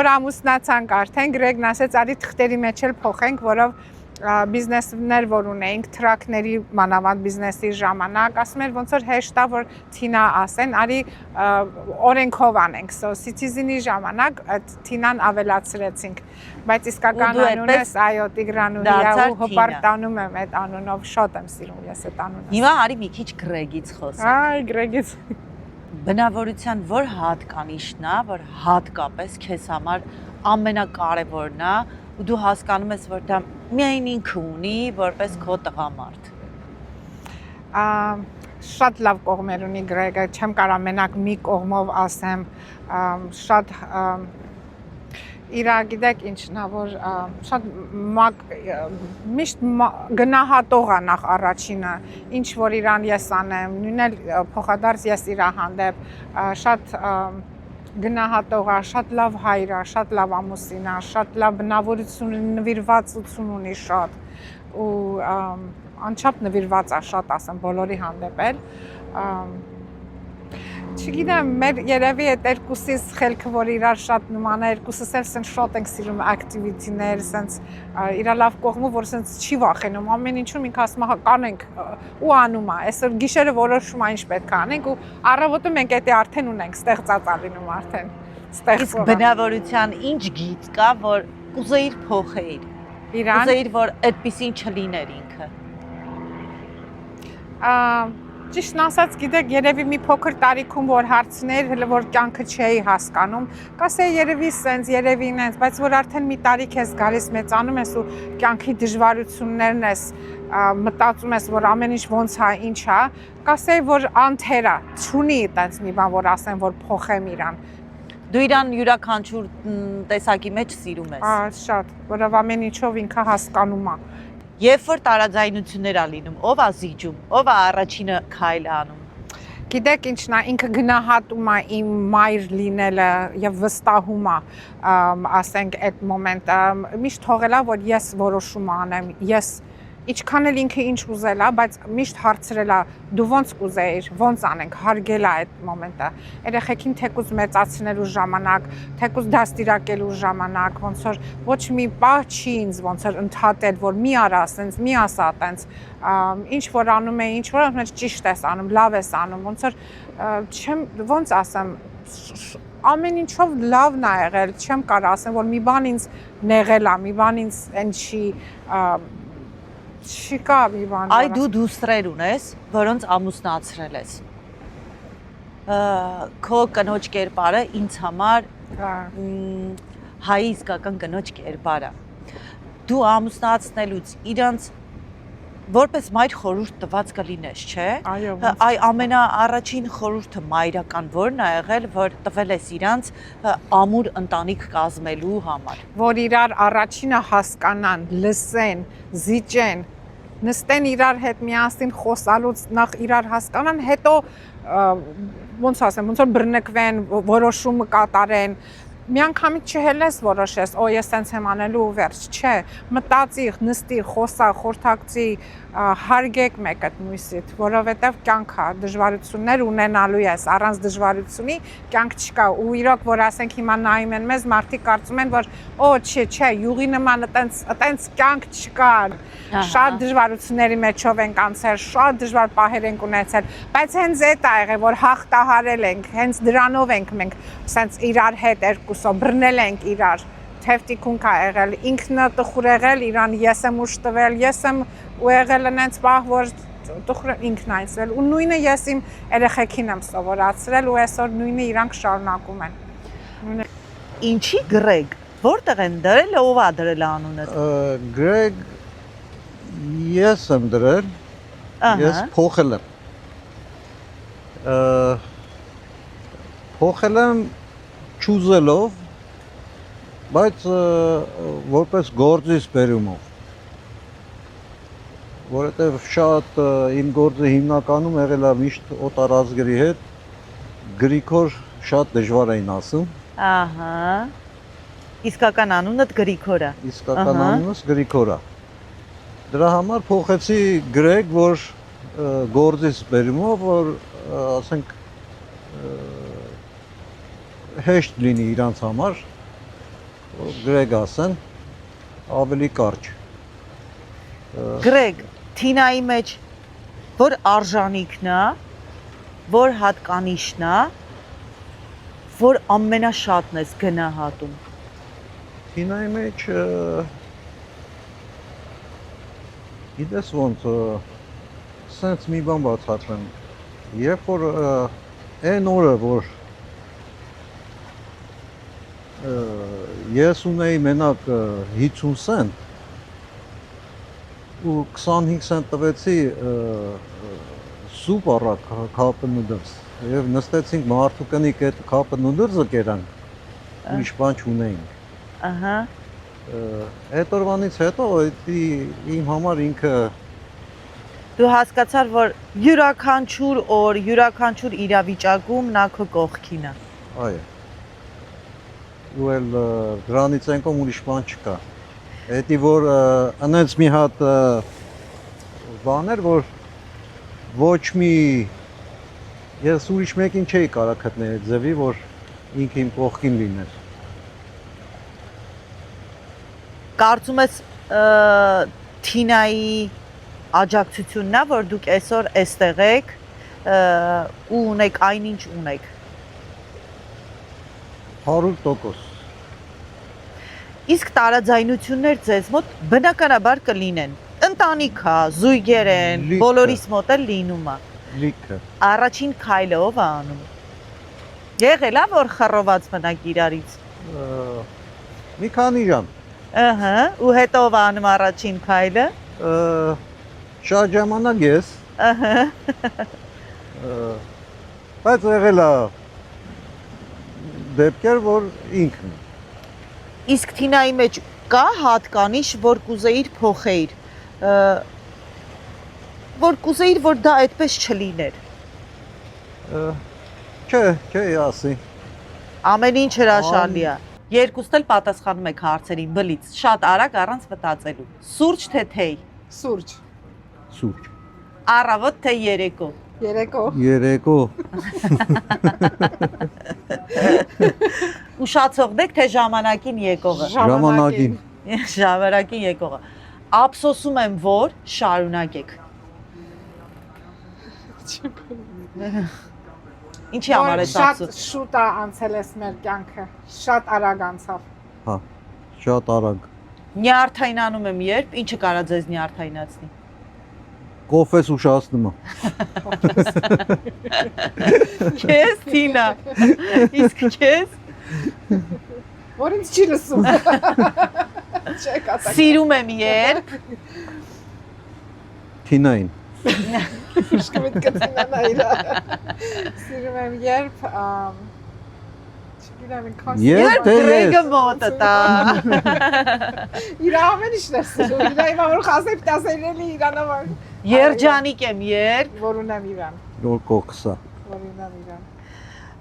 որ ամուսնացանք արդեն Գրեգն ասեց արի թղթերի մեջ էլ փոխենք որով բիզնեսներ որ ունեինք թրակների մանավանդ բիզնեսի ժամանակ ասում էր ոնց որ հեշտ է որ թինա ասեն արի օրենքով անենք so citizen-ի ժամանակ այդ թինան ավելացրեցինք բայց իսկական անունս այո Տիգրանուրիա ու հպարտանում եմ այդ անունով շատ եմ սիրում ես այդ անունը Հիմա արի մի քիչ Գրեգից խոսենք այ Գրեգից բնավորության որ հատկանիշն է որ հատկապես քեզ համար ամենակարևորն է ու դու հասկանում ես որ դա միայն ինքը ունի որպես քո տղամարդ շատ լավ կողմեր ունի Գրեգը չեմ կարող մենակ մի կողմով ասեմ շատ իրա գիտեք ինչն է որ շատ միշտ գնահատող է նախ առաջինը ինչ որ իրան ես անեմ նույնն էլ փոխադարձ ես իրա հանդեպ շատ գնահատող է, շատ լավ հայր է, շատ լավ ամուսին է, շատ լավ բնավորություն նվիրվածություն ունի շատ ու անչափ նվիրված է շատ ասեմ բոլորի հանդեպ էլ չգիտեմ մեր երևի այդ երկուսից խելքը որ իրար շատ նման է երկուսս էլ սենց շատ ենք սիրում ակտիվիտիներ սենց իրա լավ կողմը որ սենց չի վախենում ամեն ինչում ինքը ասում է կանենք ու անում է այսօր գիշերը որոշում է ինչ պետք է անենք ու առավոտը մենք դա արդեն ունենք ստեղծած ալինում արդեն իսկ բնավորության ինչ գիծ կա որ կուզեիր փոխեիր իրան կուզեիր որ այդպեսին չլիներ ինքը Ճիշտն ասած, գիտեք, երևի մի փոքր տարիքում որ հարցներ, հələ որ կյանքը չէի հասկանում, կասեի երևի սենց, երևի ինենց, բայց որ արդեն մի տարիք ես գալիս մեծանում ես ու կյանքի դժվարություններն ես մտածում ես, որ ամեն ինչ ոնց է, ինչ է, կասեի որ անթեր է, չունի այդպես մի բան, որ ասեմ, որ փոխեմ իրան։ Դու իրան յուրաքանչյուր տեսակի մեջ սիրում ես։ Շատ, որով ամեն ինչով ինքը հասկանում է։ Երբ որ տարաձայնություններ ա լինում, ով ա զիջում, ով ա առաջինը քայլ անում։ Գիտեք ինչն է, ինքը գնահատում է իմ մայր լինելը եւ վստահում է, ասենք այդ մոմենտը, միշտ թողել է, որ ես որոշում անեմ, ես ինչքան էլ ինքը ինչ ուզել է, բայց միշտ հարցրել է, դու ոնց կուզեիր, ոնց անենք, հարգել է այդ մոմենտը։ Երեխեքին թեկուզ մեծացնելու ժամանակ, թեկուզ դաստիարակելու ժամանակ, ոնց որ ոչ մի բան չի ինձ ոնց որ ընդհատել, որ մի արա, ասենց, մի ասա, տենց, ինչ որ անում է, ինչ որ ճիշտ ես անում, լավ ես անում, ոնց որ չեմ ոնց ասեմ, ամեն ինչով լավն է եղել, չեմ կարող ասեմ, որ մի բան ինձ նեղել է, մի բան ինձ այն Չկա մի բան։ Այ դու դուստրեր ունես, որոնց ամուսնացրել ես։ Քո կնոջ կերպարը ինձ համար հայի իսկական կնոջ կերպարը։ Դու ամուսնացնելուց իրանց որպես մայր խորհուրդ տված կլինես, չէ։ Այո։ Այ ամենաառաջին խորհուրդը մայրական որն է եղել, որ տվել ես իրանց ամուր ընտանիք կազմելու համար։ Որ իրար առաջինը հասկանան, լսեն, զիջեն, նստեն իրար հետ միասին խոսալուց նախ իրար հասկանան, հետո ոնց ասեմ, ոնց որ բռնկվեն, որոշումը կատարեն, միանգամից չհելես որոշես, օ ես տենց եմ անելու ու վերջ, չէ, մտածի, նստի, խոսա, խորհրդակցի, հարգեք մեկը մյուսիդ, որովհետև կյանք է, դժվարություններ ունենալու ես, առանց դժվարությունի կյանք չկա ու իրոք որ ասենք հիմա նայում են մեզ, մարդիկ կարծում են, որ օ չէ, յուղի նման այտենց կյանք չկա, շատ դժվարությունների մեջով ենք անցել, շատ դժվար պահեր ենք ունեցել, բայց հենց այդ է եղել, որ հաղթահարել ենք, հենց դրանով ենք մենք սենց իրար հետ երկուսով բռնել ենք իրար թեվտիկունք է եղել, ինքնը տխուր եղել, իրան ես եմ ուշ տվել, ես եմ ու եղել նենց պահ, որ տխուր ինքն այնցվել ու նույնը ես իմ երեխեքին եմ սովորացրել ու այսօր նույնը իրանք շարունակում են։ Ինչի Գրեգ, որտեղ են դրել, ով ա դրել անունը։ Գրեգ ես եմ դրել, ես փոխել եմ։ Փոխել եմ չուզելով, բայց որպես գործից բերումով, որովհետև շատ իմ գործը հիմնականում եղել է միշտ օտարազգերի հետ, Գրիգոր շատ դժվար էին ասում։ Ահա։ Իսկական անունդ Գրիգոր է։ Իսկական անունս Գրիգոր է։ Դրա համար փոխեցի Գրեգ, որ գործից բերումով, որ ասենք հեշտ լինի իրանց համար, Գրեգ ասեն, ավելի կարճ։ Գրեգ, Թինայի մեջ որ արժանիքն է, որ հատկանիշն է, որ ամենաշատն ես գնահատում։ Թինայի մեջ գիտես ոնց սենց մի բան բացատրեմ։ Երբ որ այն օրը որ ես ունեի մենակ 50 սենտ ու 25 սենտ տվեցի սուպ առակ քապը նուդլս եւ նստեցինք մարդու կնիկ այդ քապը նուդլսը կերանք ուրիշ բան չունեինք Ահա այդ օրվանից հետո իմ համար ինքը դու հասկացար որ յուրաքանչյուր օր յուրաքանչյուր իրավիճակում նա քո կողքին է այո ու էլ դրանից են կողմ ուրիշ բան չկա Էդի որ անենց մի հատ բաներ որ ոչ մի ես ուրիշ մեկին չէի կարող գտնել այդ ձևի որ ինքը իմ կողքին լիներ Կարծում ես Թինայի աջակցությունն է որ դուք այսօր այստեղ եք ու ունեք այնինչ ունեք 100% Իսկ տարաձայնություններ ձեզ մոտ բնականաբար կլինեն ընտանիք է, զույգեր են, Լիքը։ բոլորիս մոտ էլ լինում է լիքը Առաջին քայլը ով է անում Եղել է որ խռոված մնաք իրարից մի քանի ժամ Ահա ու հետո ով է անում առաջին քայլը շատ ժամանակ ես Ահա բայց եղել է դեպքեր որ ինքն Իսկ Թինայի մեջ կա հատկանիշ որ կուզեիր փոխեիր որ կուզեիր որ դա այդպես չլիներ չէ ասի Ամեն ինչ հրաշալի է Երկուսն էլ պատասխանում եք հարցերին բլից շատ արագ առանց մտածելու Սուրճ թե թեյ Սուրճ սուրճ Առավոտ թե երեկո Երեկո Ուշացողնեք թե ժամանակին եկողը ժամանակին Ժամանակին եկողը Ափսոսում եմ որ շարունակեք Ինչի համար է Շատ ափսոս շուտ է անցել ես մեր կյանքը Շատ արագ անցավ հա շատ արագ Նյարդայնանում եմ երբ ինչը կարա ձեզ նյարդայնացնի կոֆես ուշացնում եմ Քեզ Թինա Իսկ քեզ Որ ինձ չի լսում Չէ կատակ Սիրում եմ երբ Թինային Շկմիտ կտինանա իրա Սիրում եմ երբ Չգիտեմ ինքան Երբ Գրեգը մոտը տա Իրա ամեն ինչն է սիրում Իրա իմ ամոր խասեի պտասերելի իրանա որ Երջանիկ եմ երբ Որ ունեմ իրան որ կոքսա Որ ունեմ իրան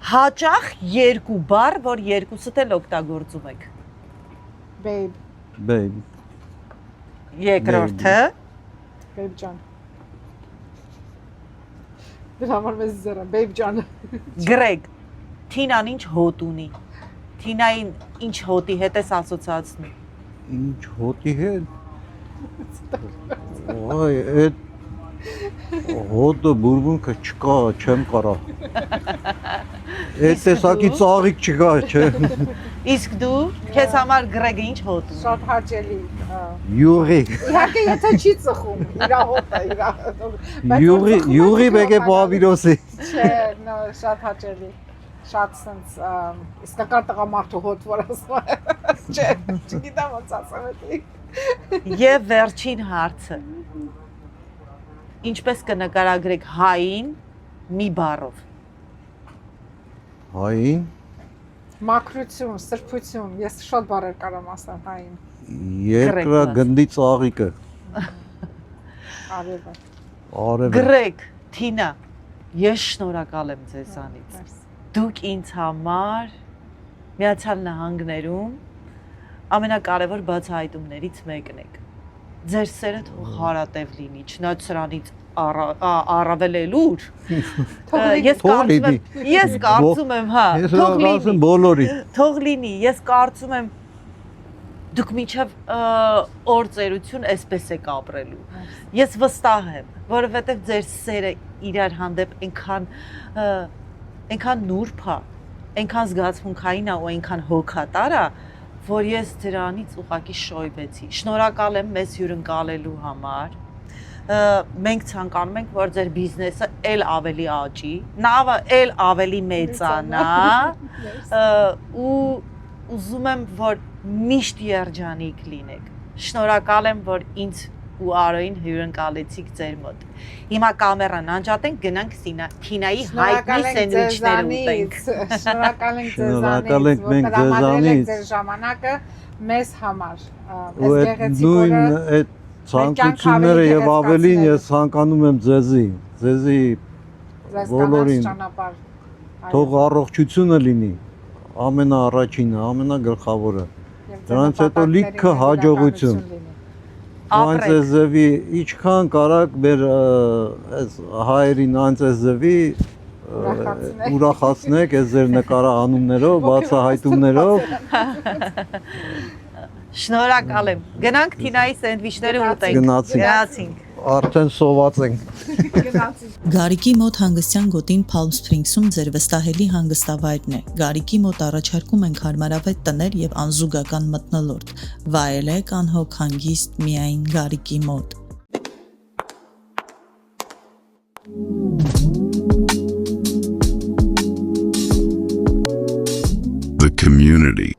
Հաճախ երկու բառ, որ երկուսդ էլ օգտագործում եք։ Babe Երկրորդը Babe ջան Դրա համար մեզ զերը Babe ջան Գրեգ Թինան ինչ հոտ ունի։ Թինային ինչ հոտի հետ ես ասոցացնում։ Ինչ հոտի հետ Այ այդ հոտը բուրբունքը չկա, չեմ կարա Այդ տեսակի ծաղիկ չկա, չէ Իսկ դու քեզ համար Գրեգը ինչ հոտ ունի։ Շատ հաճելի Յուղի Իհարկե եթե չի ծխում իրա հոտը Յուղի բեկե պավիրոսի Չէ, շատ հաճելի Շատ սենց իսկական տղամարդու հոտ որ ասում է Չէ, չգիտեմ ոնց ասեմ էդի Եվ վերջին հարցը։ Ինչպես կնկարագրեք հային մի բառով։ Հային Մաքրություն, սրբություն, ես շատ բառեր կարամ ասեմ հային Երկրա գնդի ծաղիկը Արևը Արևը Գրեգ, Թինա, ես շնորհակալ եմ ձեզանից։ Դուք ինձ համար Միացյալ Նահանգներում ամենակարևոր բացահայտումներից մեկն եք։ Ձեր սերը թող հարատև լինի, չնայած սրանից առավել լուր։ Ես կարծում եմ, հա, թող լինի։ բոլորի։ Թող լինի, ես կարծում եմ դուք միջև օրծերություն այսպես եք ապրելու։ Ես վստահ եմ, որովհետև ձեր սերը իրար հանդեպ այնքան նուրբ է, այնքան զգացմունքային է ու այնքան հոգատար է, որ ես դրանից ուղղակի շոյվեցի։ Շնորհակալ եմ մեզ հյուրընկալելու համար։ Մենք ցանկանում ենք, որ ձեր բիզնեսը ել ավելի աճի, նավը ել ավելի մեծանա, ու ուզում եմ, որ միշտ երջանիկ լինեք։ Շնորհակալ եմ, որ ինձ ու Արոյին հյուրընկալեցիք ձեր մոտ։ Հիմա կամերան անջատենք, գնանք Թինայի հայտնի սենդվիչները ուտենք։ Շնորհակալ ենք Շնորհակալ ենք մենք ձեզանից։ Ձեր ժամանակը մեզ համար։ Ու այդ նույն այդ ցանկությունները եւ ավելին ես ցանկանում եմ ձեզի բոլորին թող առողջությունը լինի ամենաառաջինը, ամենագլխավորը։ Դրանից հետո լիքը հաջողություն։ Անձեզևի ինչքան կարակ մեր այս հայերին անձեզևի ուրախացնեք այս ձեր նկարահանումներով, բացահայտումներով։ Շնորհակալ եմ։ Գնանք Թինայի սենդվիչները ուտենք։ Գնացինք։ Արդեն սոված ենք։ Գարիկի մոտ հանգստյան գոտին Palm Springs-ում ձեր վստահելի հանգստավայրն է։ Գարիկի մոտ առաջարկում ենք հարմարավետ տներ եւ անզուգական մթնոլորտ։ Վայելեք անհոգ հանգիստ միայն Գարիկի մոտ։ The community.